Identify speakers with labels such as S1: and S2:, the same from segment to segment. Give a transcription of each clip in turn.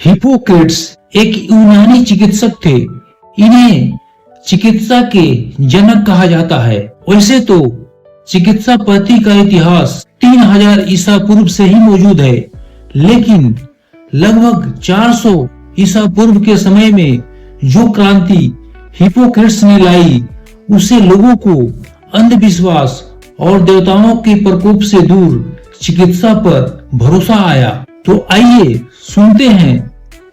S1: Hippocrates एक यूनानी चिकित्सक थे। इन्हें चिकित्सा के जनक कहा जाता है। वैसे तो चिकित्सा पद्धति का इतिहास 3000 ईसा पूर्व से ही मौजूद है, लेकिन लगभग 400 ईसा पूर्व के समय में जो क्रांति हिप्पोक्रेट्स ने लाई, उससे लोगों को अंधविश्वास और देवताओं के प्रकोप से दूर चिकित्सा पर भरोसा आया। तो आइए सुनते हैं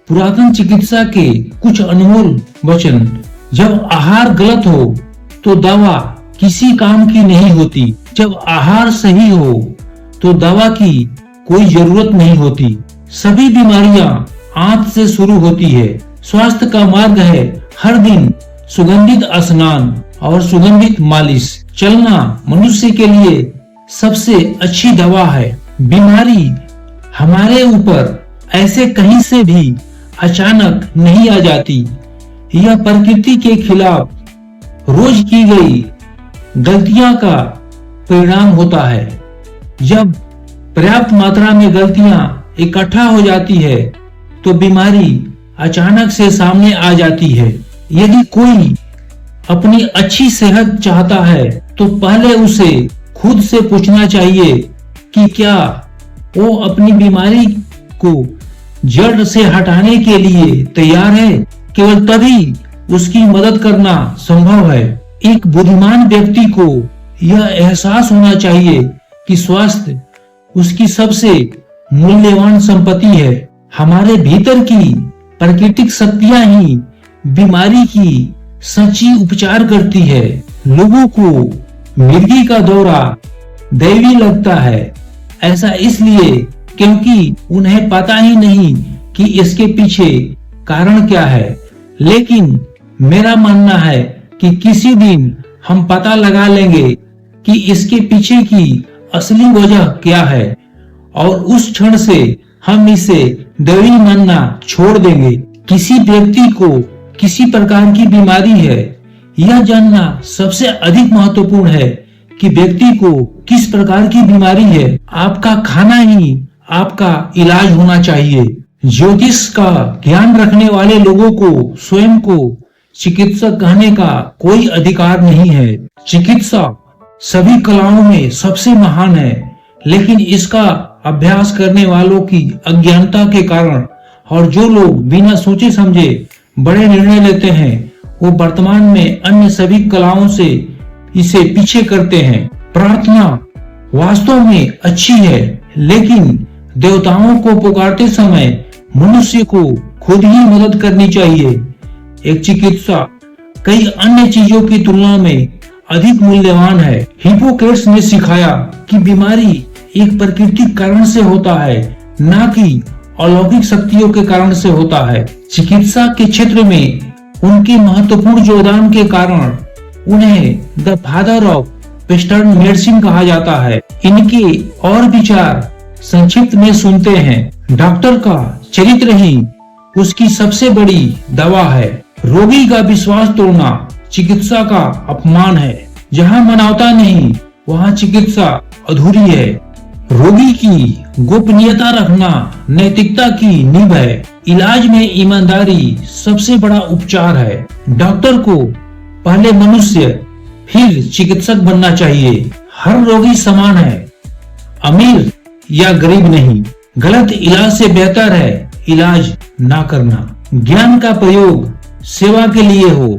S1: पुरातन चिकित्सा के कुछ अनमोल वचन। जब आहार गलत हो तो दवा किसी काम की नहीं होती। जब आहार सही हो तो दवा की कोई जरूरत नहीं होती। सभी बीमारियां आंत से शुरू होती है। स्वास्थ्य का मार्ग है हर दिन सुगंधित स्नान और सुगंधित मालिश। चलना मनुष्य के लिए सबसे अच्छी दवा है। बीमारी हमारे ऊपर ऐसे कहीं से भी अचानक नहीं आ जाती। यह प्रकृति के खिलाफ रोज की गई गलतियां का परिणाम होता है। जब पर्याप्त मात्रा में गलतियां इकट्ठा हो जाती है तो बीमारी अचानक से सामने आ जाती है। यदि कोई अपनी अच्छी सेहत चाहता है तो पहले उसे खुद से पूछना चाहिए कि क्या वो अपनी बीमारी को जड़ से हटाने के लिए तैयार है। केवल तभी उसकी मदद करना संभव है। एक बुद्धिमान व्यक्ति को यह एहसास होना चाहिए कि स्वास्थ्य उसकी सबसे मूल्यवान संपत्ति है। हमारे भीतर की प्राकृतिक शक्तियां ही बीमारी की सच्ची उपचार करती है। लोगों को मिर्गी का दौरा दैवी लगता है। ऐसा इसलिए क्योंकि उन्हें पता ही नहीं कि इसके पीछे कारण क्या है। लेकिन मेरा मानना है कि किसी दिन हम पता लगा लेंगे कि इसके पीछे की असली वजह क्या है और उस क्षण से हम इसे दैवी मानना छोड़ देंगे। किसी व्यक्ति को किसी प्रकार की बीमारी है, यह जानना सबसे अधिक महत्वपूर्ण है कि व्यक्ति को किस प्रकार की बीमारी है। आपका खाना ही आपका इलाज होना चाहिए। ज्योतिष का ज्ञान रखने वाले लोगों को स्वयं को चिकित्सक कहने का कोई अधिकार नहीं है। चिकित्सा सभी कलाओं में सबसे महान है, लेकिन इसका अभ्यास करने वालों की अज्ञानता के कारण और जो लोग बिना सोचे समझे बड़े निर्णय लेते हैं, वो वर्तमान में अन्य सभी कलाओं से इसे पीछे करते हैं। प्रार्थना वास्तव में अच्छी है, लेकिन देवताओं को पुकारते समय मनुष्य को खुद ही मदद करनी चाहिए। एक चिकित्सा कई अन्य चीजों की तुलना में अधिक मूल्यवान है। हिप्पोक्रेट्स ने सिखाया कि बीमारी एक प्राकृतिक कारण से होता है, न कि अलौकिक शक्तियों के कारण से होता है। चिकित्सा के क्षेत्र में उनके महत्वपूर्ण योगदान के कारण उन्हें the father of western medicine कहा जाता है। इनके और विचार संक्षिप्त में सुनते हैं। डॉक्टर का चरित्र ही उसकी सबसे बड़ी दवा है। रोगी का विश्वास तोड़ना चिकित्सा का अपमान है। जहाँ मानवता नहीं, वहाँ चिकित्सा अधूरी है। रोगी की गोपनीयता रखना नैतिकता की नींव है। इलाज में ईमानदारी सबसे बड़ा उपचार है। डॉक्टर को पहले मनुष्य फिर चिकित्सक बनना चाहिए। हर रोगी समान है, अमीर या गरीब नहीं। गलत इलाज से बेहतर है इलाज ना करना। ज्ञान का प्रयोग सेवा के लिए हो,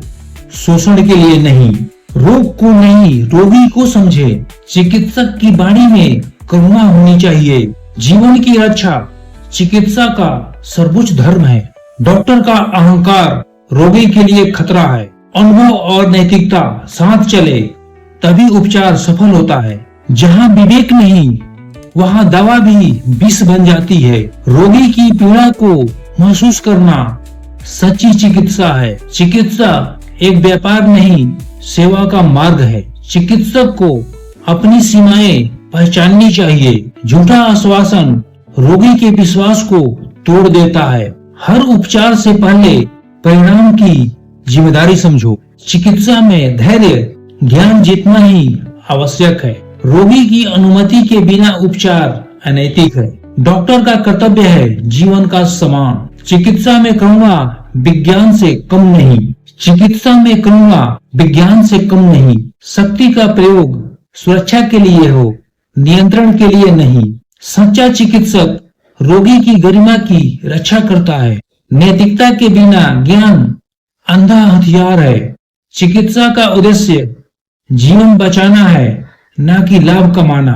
S1: शोषण के लिए नहीं। रोग को नहीं, रोगी को समझे। चिकित्सक की वाणी में करुणा होनी चाहिए। जीवन की रक्षा चिकित्सा का सर्वोच्च धर्म है। डॉक्टर का अहंकार रोगी के लिए खतरा है। अनुभव और नैतिकता साथ चले तभी उपचार सफल होता है। जहाँ विवेक नहीं, वहाँ दवा भी विष बन जाती है। रोगी की पीड़ा को महसूस करना सच्ची चिकित्सा है। चिकित्सा एक व्यापार नहीं, सेवा का मार्ग है। चिकित्सक को अपनी सीमाएं पहचाननी चाहिए। झूठा आश्वासन रोगी के विश्वास को तोड़ देता है। हर उपचार से पहले परिणाम की जिम्मेदारी समझो। चिकित्सा में धैर्य ज्ञान जितना ही आवश्यक है। रोगी की अनुमति के बिना उपचार अनैतिक है। डॉक्टर का कर्तव्य है जीवन का सम्मान। चिकित्सा में करुणा विज्ञान से कम नहीं। चिकित्सा में करुणा विज्ञान से कम नहीं। शक्ति का प्रयोग सुरक्षा के लिए हो, नियंत्रण के लिए नहीं। सच्चा चिकित्सक रोगी की गरिमा की रक्षा करता है। नैतिकता के बिना ज्ञान अंधा हथियार है। चिकित्सा का उद्देश्य जीवन बचाना है, न कि लाभ कमाना।